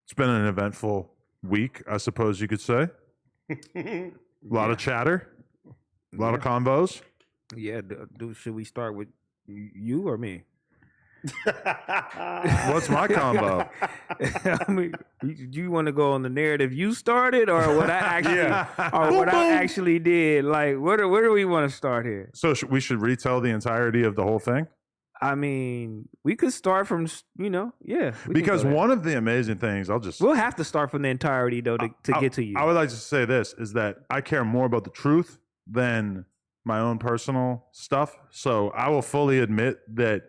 It's been an eventful week, I suppose you could say. A lot of chatter, a lot of combos. Yeah, should we start with you or me? What's my combo? I mean, do you want to go on the narrative you started, or what I actually, I actually did? Like, where do we want to start here? So we should retell the entirety of the whole thing? I mean, we could start from, Because one of the amazing things, we'll have to start from the entirety though to get to you. I would like to say this is that I care more about the truth than my own personal stuff. So I will fully admit that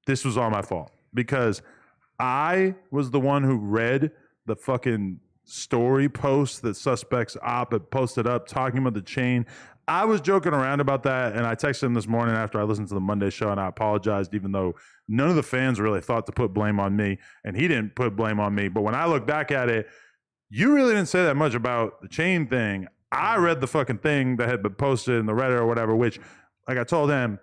this was all my fault because I was the one who read the fucking story post that Suspects Op had posted up talking about the chain. I was joking around about that, and I texted him this morning after I listened to the Monday show, and I apologized, even though none of the fans really thought to put blame on me, and he didn't put blame on me. But when I look back at it, you really didn't say that much about the chain thing. I read the fucking thing that had been posted in the Reddit or whatever, which, like I told him,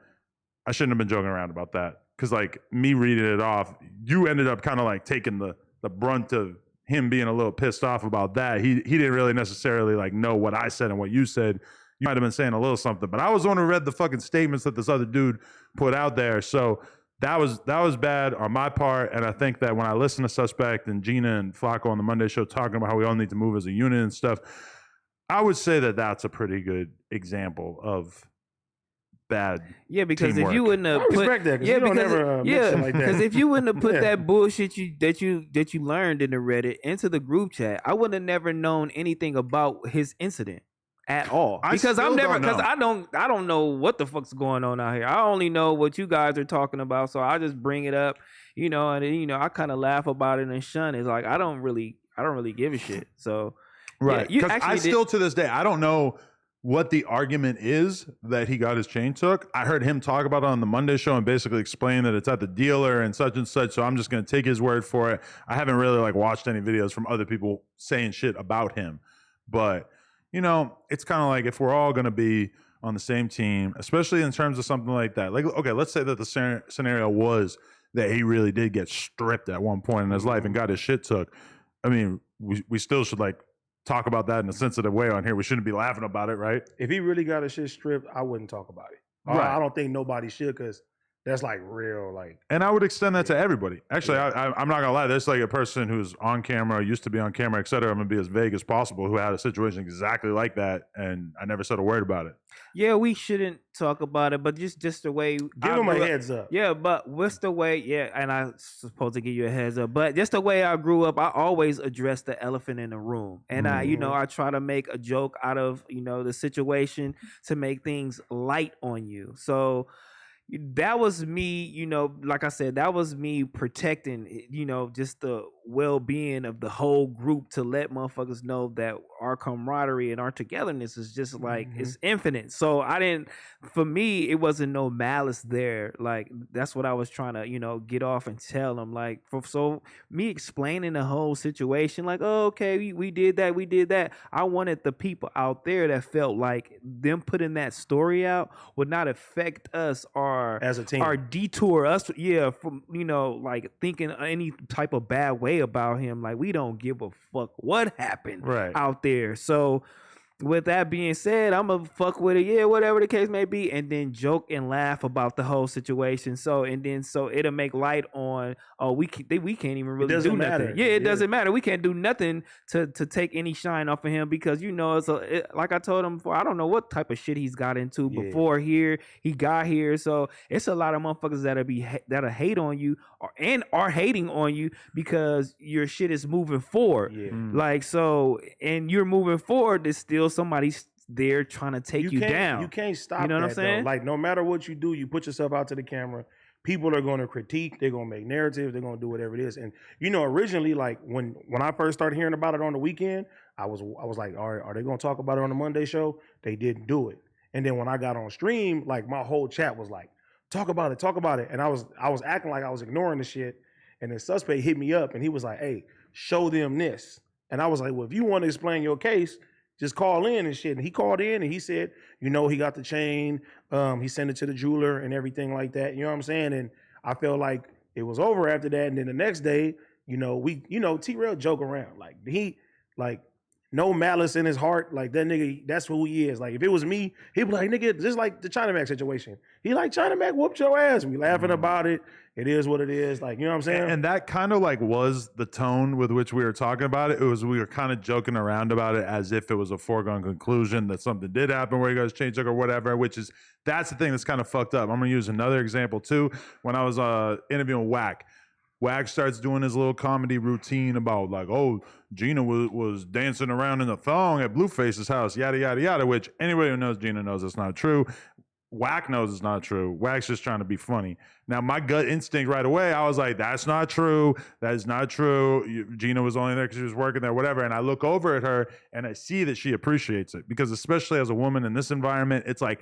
I shouldn't have been joking around about that. Because, like, me reading it off, you ended up kind of, like, taking the brunt of him being a little pissed off about that. He didn't really necessarily, like, know what I said and what you said. You might have been saying a little something, but I was the one who read the fucking statements that this other dude put out there. So that was bad on my part. And I think that when I listen to Suspect and Gina and Flacco on the Monday show talking about how we all need to move as a unit and stuff, I would say that that's a pretty good example of bad. Yeah, because teamwork. If you wouldn't have put that, because if you wouldn't have put that bullshit that you learned in the Reddit into the group chat, I would have never known anything about his incident at all. Because I don't know what the fuck's going on out here. I only know what you guys are talking about, so I just bring it up, and I kind of laugh about it and shun it. It's like I don't really give a shit. So right, because still to this day I don't know what the argument is that he got his chain took. I heard him talk about it on the Monday show and basically explain that it's at the dealer and such. So I'm just going to take his word for it. I haven't really watched any videos from other people saying shit about him, but it's kind of like if we're all going to be on the same team, especially in terms of something like that. Like, okay, let's say that the scenario was that he really did get stripped at one point in his life and got his shit took. I mean, we still should talk about that in a sensitive way on here. We shouldn't be laughing about it, right? If he really got his shit stripped, I wouldn't talk about it. Right. I don't think nobody should, because that's real. And I would extend that to everybody. Actually, I'm not gonna lie. There's a person who's on camera, used to be on camera, et cetera. I'm gonna be as vague as possible, who had a situation exactly like that, and I never said a word about it. Yeah, we shouldn't talk about it, but just the way. Give him a heads up. Yeah, but what's the way? Yeah, and I'm supposed to give you a heads up, but just the way I grew up, I always address the elephant in the room, and I try to make a joke out of the situation to make things light on you. So that was me, like I said, that was me protecting, just the well-being of the whole group, to let motherfuckers know that our camaraderie and our togetherness is just it's infinite. So for me, it wasn't no malice there. That's what I was trying to, get off and tell them. So me explaining the whole situation, oh, okay, we did that. I wanted the people out there that felt like them putting that story out would not affect us as a team, or detour us, from thinking any type of bad way about him. We don't give a fuck what happened out there. So with that being said, I'm gonna fuck with it, whatever the case may be, and then joke and laugh about the whole situation. So it'll make light on. We can't even really do nothing. It doesn't matter. We can't do nothing to take any shine off of him, because like I told him before, I don't know what type of shit he's got into before he got here. So it's a lot of motherfuckers that'll hate on you and are hating on you because your shit is moving forward. And you're moving forward. There's still somebody's there trying to take you down. You can't stop. You know what I'm saying? No matter what you do, you put yourself out to the camera. People are going to critique. They're going to make narratives. They're going to do whatever it is. And originally, when I first started hearing about it on the weekend, I was like, all right, are they going to talk about it on the Monday show? They didn't do it. And then when I got on stream, my whole chat was like, talk about it. And I was acting like I was ignoring the shit. And then Suspect hit me up and he was like, hey, show them this. And I was like, well, if you want to explain your case, just call in and shit. And he called in and he said, he got the chain. He sent it to the jeweler and everything like that. You know what I'm saying? And I felt like it was over after that. And then the next day, T-Rell joke around. Like he like no malice in his heart. Like that nigga, that's who he is. Like if it was me, he'd be like, nigga, just like the China Mac situation. He like China Mac whooped your ass. We laughing about it. It is what it is. Like, you know what I'm saying? And that kind of like was the tone with which we were talking about it. We were kind of joking around about it as if it was a foregone conclusion that something did happen where you guys changed or whatever, that's the thing that's kind of fucked up. I'm going to use another example too. When I was interviewing Wack starts doing his little comedy routine about like, oh, Gina was dancing around in a thong at Blueface's house, yada, yada, yada, which anybody who knows Gina knows it's not true. Wack knows it's not true. Wack's just trying to be funny. Now, my gut instinct right away, I was like, that's not true. That is not true. Gina was only there because she was working there, whatever. And I look over at her and I see that she appreciates it because especially as a woman in this environment, it's like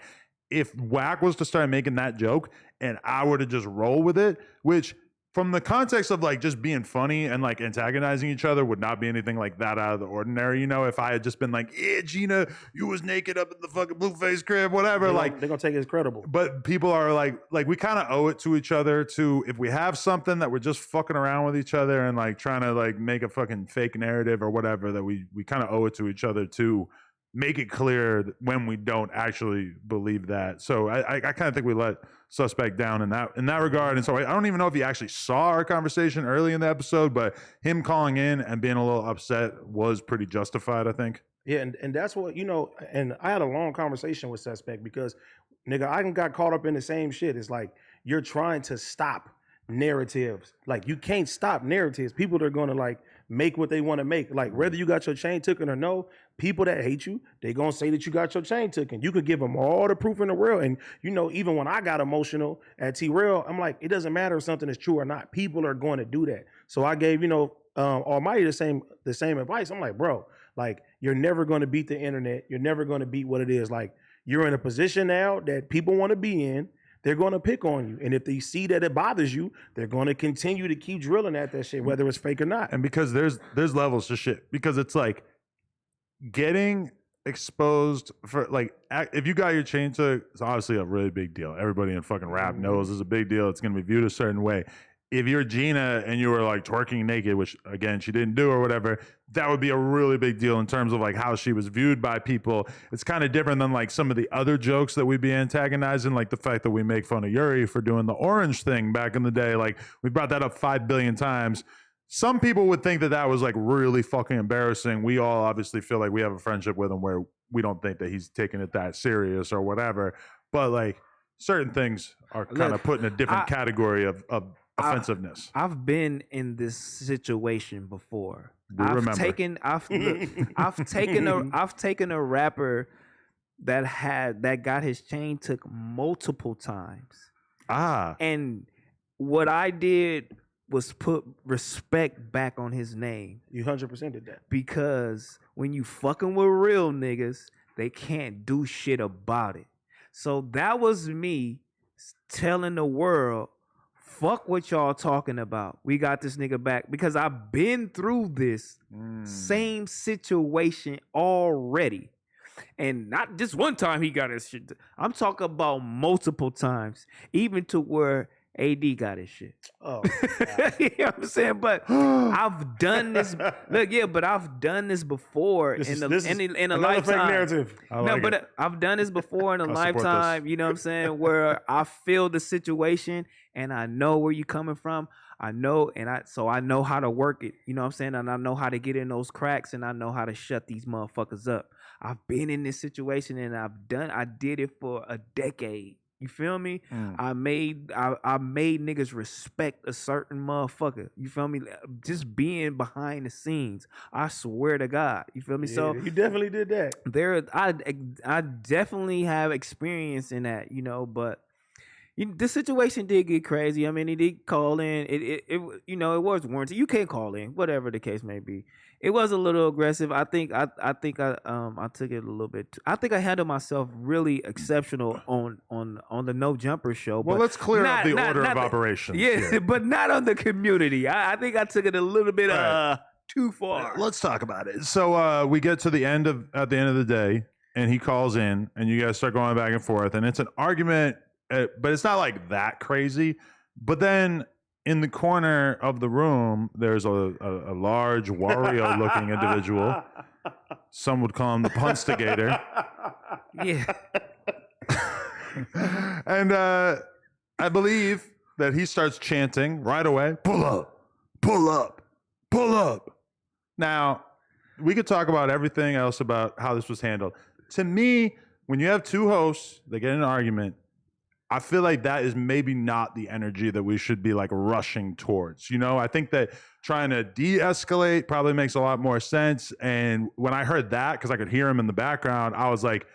if Wack was to start making that joke and I were to just roll with it, which from the context of like just being funny and like antagonizing each other would not be anything like that out of the ordinary. If I had just been like, yeah, Gina, you was naked up at the fucking Blueface crib, whatever. They're gonna take it as credible. But people are like we kind of owe it to each other to, if we have something that we're just fucking around with each other and like trying to like make a fucking fake narrative or whatever, that we kind of owe it to each other to make it clear when we don't actually believe that. So I kind of think we let Suspect down in that regard. And so I don't even know if he actually saw our conversation early in the episode, but him calling in and being a little upset was pretty justified, I think. Yeah, and that's what, and I had a long conversation with Suspect because, nigga, I got caught up in the same shit. It's like you're trying to stop narratives. Like you can't stop narratives. People are going to like make what they want to make. Like whether you got your chain taken or no, people that hate you, they going to say that you got your chain taken. You could give them all the proof in the world. And even when I got emotional at T-Rell, I'm like, it doesn't matter if something is true or not. People are going to do that. So I gave, Almighty the same advice. I'm like, bro, like you're never going to beat the internet. You're never going to beat what it is. Like you're in a position now that people want to be in. They're going to pick on you. And if they see that it bothers you, they're going to continue to keep drilling at that shit, whether it's fake or not. And because there's levels to shit. Because it's like getting exposed for like, if you got your chain took, it's obviously a really big deal. Everybody in fucking rap knows it's a big deal. It's going to be viewed a certain way. If you're Gina and you were like twerking naked, which again, she didn't do or whatever, that would be a really big deal in terms of like how she was viewed by people. It's kind of different than like some of the other jokes that we'd be antagonizing, like the fact that we make fun of Yuri for doing the orange thing back in the day. Like we brought that up 5 billion times. Some people would think that that was like really fucking embarrassing. We all obviously feel like we have a friendship with him where we don't think that he's taking it that serious or whatever. But like certain things are kind of put in a different category of offensiveness. I've been in this situation before. I've taken a rapper that got his chain took multiple times. And what I did was put respect back on his name. You 100% did that. Because when you fucking with real niggas, they can't do shit about it. So that was me telling the world, fuck what y'all talking about. We got this nigga back because I've been through this same situation already. And not just one time he got his shit. I'm talking about multiple times, even to where AD got his shit. Oh, you know what I'm saying? But I've done this. Look, yeah, but I've done this before in a lifetime. Fake narrative. I've done this before in a lifetime. You know what I'm saying? Where I feel the situation and I know where you're coming from. I know, so I know how to work it. You know what I'm saying? And I know how to get in those cracks, and I know how to shut these motherfuckers up. I've been in this situation, and I did it for a decade. You feel me? I made niggas respect a certain motherfucker. You feel me? Just being behind the scenes. I swear to God. You feel me? Yeah, so you definitely did that. I definitely have experience in that, but the situation did get crazy. I mean, he did call in. It was warranted. You can't call in, whatever the case may be. It was a little aggressive. I think I took it a little bit. I think I handled myself really exceptional on the No Jumper show. Well, let's clear up the order of operations. Yeah, but not on the community. I think I took it a little bit too far. Let's talk about it. So we get to the end of the day, and he calls in, and you guys start going back and forth, and it's an argument, but it's not like that crazy. But then in the corner of the room, there's a large Wario-looking individual. Some would call him the punstigator. Yeah. And I believe that he starts chanting right away, pull up, pull up, pull up. Now, we could talk about everything else about how this was handled. To me, when you have two hosts that get in an argument, I feel like that is maybe not the energy that we should be like rushing towards. You know, I think that trying to de-escalate probably makes a lot more sense. And when I heard that, because I could hear him in the background, I was like,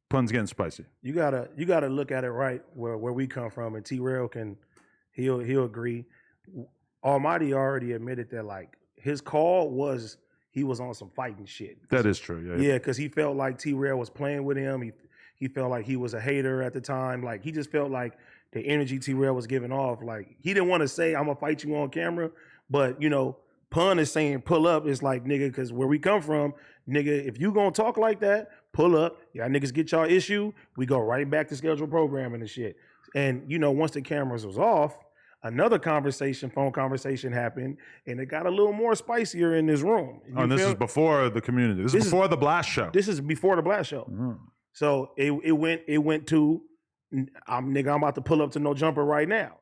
pun's getting spicy. You gotta look at it right where we come from, and T-Rell he'll agree. Almighty already admitted that like his call was he was on some fighting shit. That is true. Yeah, because he felt like T-Rell was playing with him. He felt like he was a hater at the time. Like he just felt like the energy T-Rell was giving off. Like he didn't want to say I'm gonna fight you on camera, but you know, pun is saying pull up. It's like nigga, because where we come from, nigga, if you gonna talk like that, pull up. Y'all niggas get y'all issue. We go right back to scheduled programming and shit. And you know, once the cameras was off, another phone conversation happened, and it got a little more spicier in this room. And this is before the community. This is before the blast show. This is before the blast show. Mm. So it went to I'm about to pull up to no jumper right now.